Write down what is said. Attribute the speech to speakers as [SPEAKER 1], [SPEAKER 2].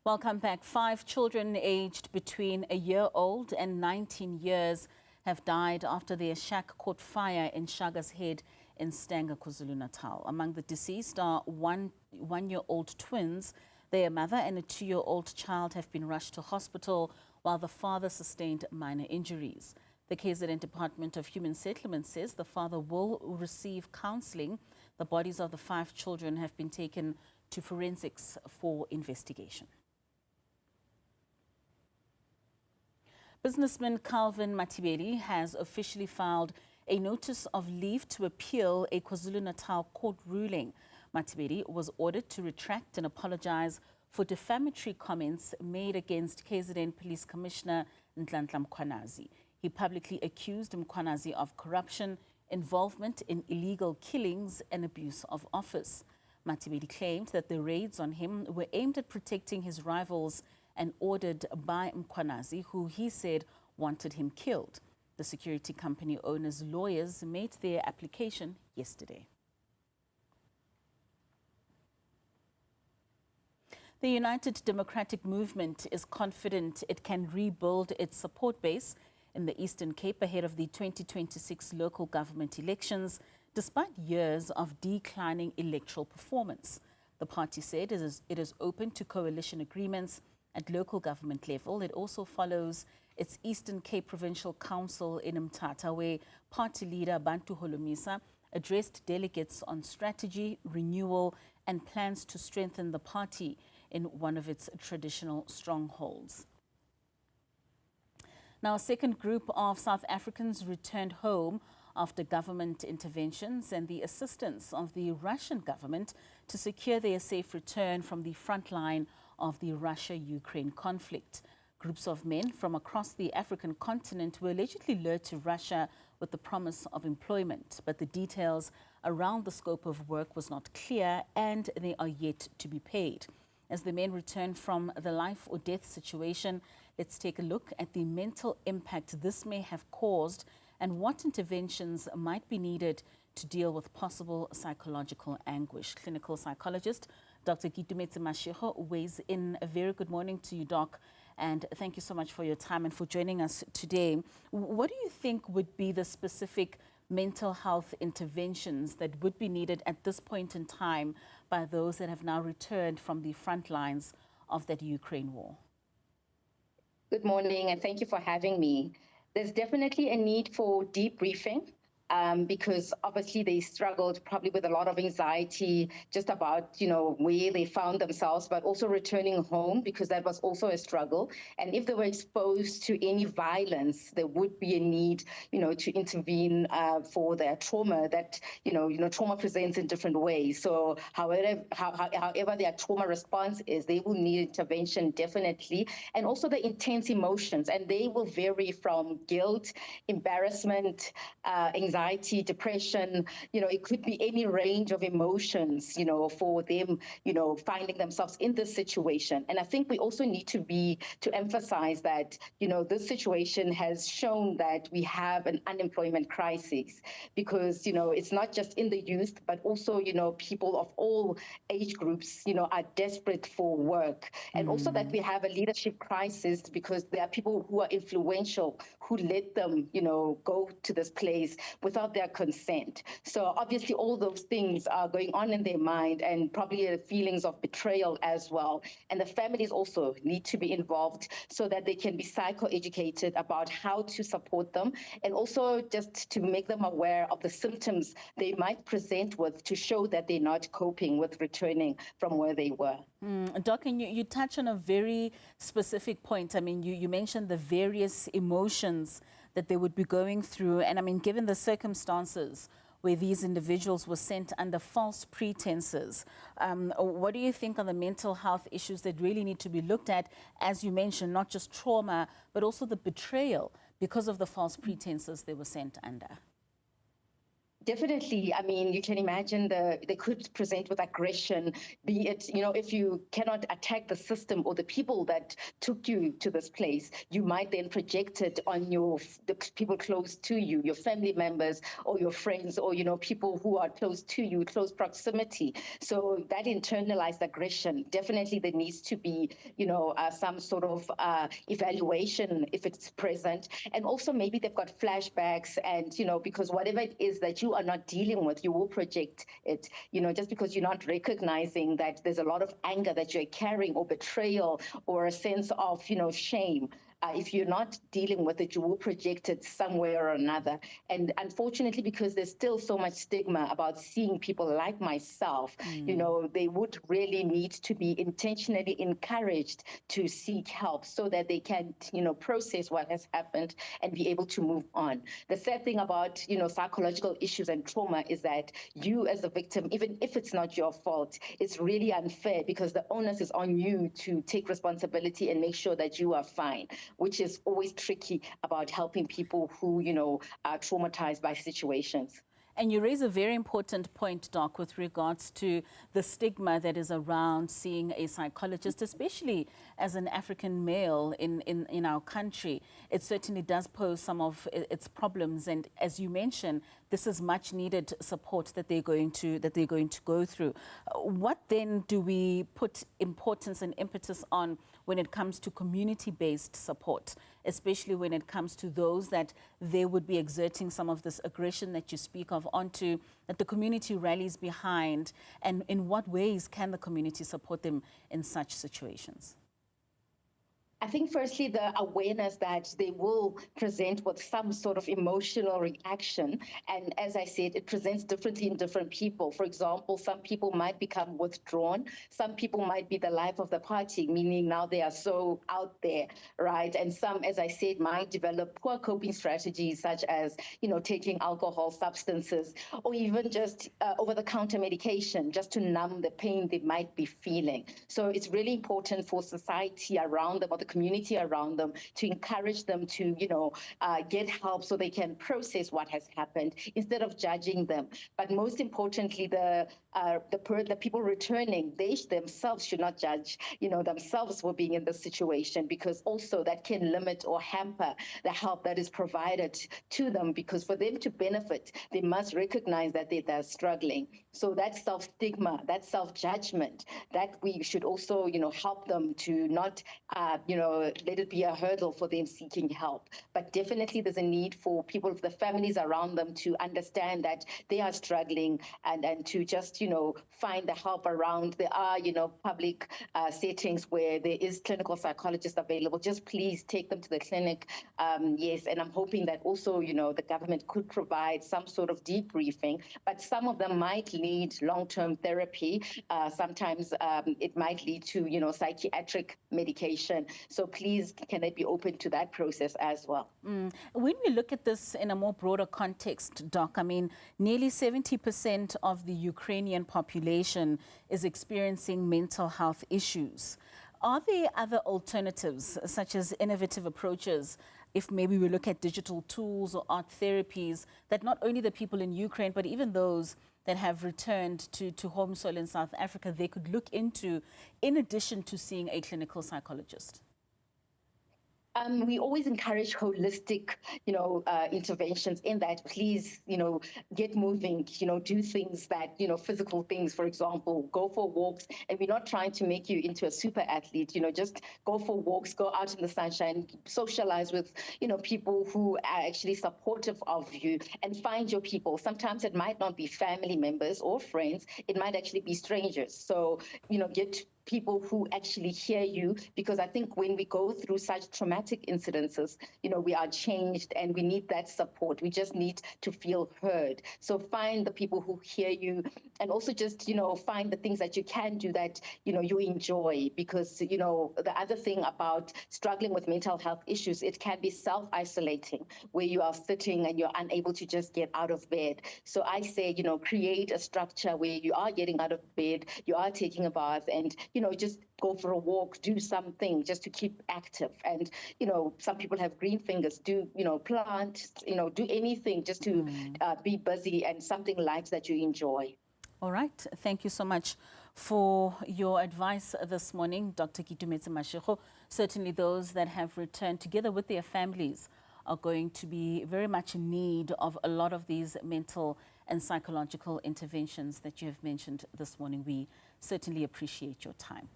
[SPEAKER 1] Welcome back. 5 children aged between a year old and 19 years have died after their shack caught fire in Shaga's Head in Stanger, KwaZulu-Natal. Among the deceased are one-year-old twins. Their mother and a 2-year-old child have been rushed to hospital, while the father sustained minor injuries. The KZN Department of Human Settlement says the father will receive counseling. The bodies of the 5 children have been taken to forensics for investigation. Businessman Calvin Matibeli has officially filed a notice of leave to appeal a KwaZulu-Natal court ruling. Matibeli was ordered to retract and apologize for defamatory comments made against KZN Police Commissioner Nhlanhla Mkhwanazi. He publicly accused Mkhwanazi of corruption, involvement in illegal killings and abuse of office. Matibeli claimed that the raids on him were aimed at protecting his rivals and ordered by Mkhwanazi, who he said wanted him killed. The security company owner's lawyers made their application yesterday. The United Democratic Movement is confident it can rebuild its support base in the Eastern Cape ahead of the 2026 local government elections, despite years of declining electoral performance. The party said it is open to coalition agreements at local government level. It also follows its Eastern Cape Provincial Council in Mthatha, where party leader Bantu Holomisa addressed delegates on strategy, renewal and plans to strengthen the party in one of its traditional strongholds. Now, a second group of South Africans returned home after government interventions and the assistance of the Russian government to secure their safe return from the front line of the Russia-Ukraine conflict. Groups of men from across the African continent were allegedly lured to Russia with the promise of employment, but the details around the scope of work was not clear and they are yet to be paid. As the men return from the life or death situation, let's take a look at the mental impact this may have caused and what interventions might be needed to deal with possible psychological anguish. Clinical psychologist Dr. Keitumetse Mashego weighs in. A very good morning to you, Doc, and thank you so much for your time and for joining us today. What do you think would be the specific mental health interventions that would be needed at this point in time by those that have now returned from the front lines of that Ukraine war?
[SPEAKER 2] Good morning, and thank you for having me. There's definitely a need for debriefing. Because obviously they struggled probably with a lot of anxiety just about, where they found themselves, but also returning home because that was also a struggle. And if they were exposed to any violence, there would be a need, to intervene for their trauma that, trauma presents in different ways. So however their trauma response is, they will need intervention definitely. And also the intense emotions, and they will vary from guilt, embarrassment, anxiety, depression, it could be any range of emotions, for them, finding themselves in this situation. And I think we also need to emphasize that, this situation has shown that we have an unemployment crisis because, it's not just in the youth, but also, people of all age groups, are desperate for work. And also that we have a leadership crisis because there are people who are influential who let them, go to this place without their consent. So obviously all those things are going on in their mind and probably feelings of betrayal as well. And the families also need to be involved so that they can be psychoeducated about how to support them and also just to make them aware of the symptoms they might present with to show that they're not coping with returning from where they were.
[SPEAKER 1] Doc, and you touch on a very specific point. I mean, you mentioned the various emotions that they would be going through. And I mean, given the circumstances where these individuals were sent under false pretenses, what do you think are the mental health issues that really need to be looked at, as you mentioned, not just trauma, but also the betrayal because of the false pretenses they were sent under?
[SPEAKER 2] Definitely. I mean, you can imagine they could present with aggression, be it, if you cannot attack the system or the people that took you to this place, you might then project it on the people close to you, your family members or your friends, or, people who are close to you, close proximity. So that internalized aggression, definitely there needs to be, some sort of evaluation if it's present. And also maybe they've got flashbacks and, because whatever it is that you are not dealing with, you will project it, just because you're not recognizing that there's a lot of anger that you're carrying, or betrayal, or a sense of, shame. If you're not dealing with it, you will project it somewhere or another. And unfortunately, because there's still so much stigma about seeing people like myself, they would really need to be intentionally encouraged to seek help so that they can, process what has happened and be able to move on. The sad thing about, psychological issues and trauma is that you as a victim, even if it's not your fault, it's really unfair because the onus is on you to take responsibility and make sure that you are fine, which is always tricky about helping people who, are traumatized by situations.
[SPEAKER 1] And you raise a very important point, Doc, with regards to the stigma that is around seeing a psychologist, especially as an African male in our country. It certainly does pose some of its problems. And as you mentioned, this is much needed support that they're going to go through. What then do we put importance and impetus on when it comes to community-based support, especially when it comes to those that they would be exerting some of this aggression that you speak of onto, that the community rallies behind, and in what ways can the community support them in such situations?
[SPEAKER 2] I think firstly, the awareness that they will present with some sort of emotional reaction. And as I said, it presents differently in different people. For example, some people might become withdrawn. Some people might be the life of the party, meaning now they are so out there, right? And some, as I said, might develop poor coping strategies, such as, taking alcohol, substances, or even just over-the-counter medication, just to numb the pain they might be feeling. So it's really important for society around them, or the community around them, to encourage them to, get help so they can process what has happened instead of judging them. But most importantly, the people returning, they themselves should not judge, themselves for being in this situation, because also that can limit or hamper the help that is provided to them, because for them to benefit, they must recognize that they're struggling. So that self-stigma, that self-judgment, that we should also, help them to not, let it be a hurdle for them seeking help. But definitely there's a need for people, the families around them, to understand that they are struggling, and to just, find the help around. There are, public settings where there is clinical psychologists available. Just please take them to the clinic. Yes, and I'm hoping that also, the government could provide some sort of debriefing, but some of them might need long-term therapy. Sometimes it might lead to, psychiatric medication. So please, can they be open to that process as well?
[SPEAKER 1] When we look at this in a more broader context, Doc, I mean, nearly 70% of the Ukrainian population is experiencing mental health issues. Are there other alternatives, such as innovative approaches, if maybe we look at digital tools or art therapies, that not only the people in Ukraine, but even those that have returned to home soil in South Africa, they could look into, in addition to seeing a clinical psychologist?
[SPEAKER 2] We always encourage holistic, interventions, in that please, get moving, do things that, physical things, for example, go for walks. And we're not trying to make you into a super athlete, just go for walks, go out in the sunshine, socialize with, people who are actually supportive of you, and find your people. Sometimes it might not be family members or friends, it might actually be strangers. So, get people who actually hear you, because I think when we go through such traumatic incidences, we are changed and we need that support. We just need to feel heard. So find the people who hear you, and also just, find the things that you can do that, you enjoy. Because, the other thing about struggling with mental health issues, it can be self-isolating, where you are sitting and you're unable to just get out of bed. So I say, create a structure where you are getting out of bed, you are taking a bath, and, just go for a walk, do something just to keep active. And, some people have green fingers, do, plant, do anything just to be busy and something light that you enjoy.
[SPEAKER 1] All right. Thank you so much for your advice this morning, Dr. Keitumetse Mashego. Certainly those that have returned together with their families are going to be very much in need of a lot of these mental and psychological interventions that you have mentioned this morning. We certainly appreciate your time.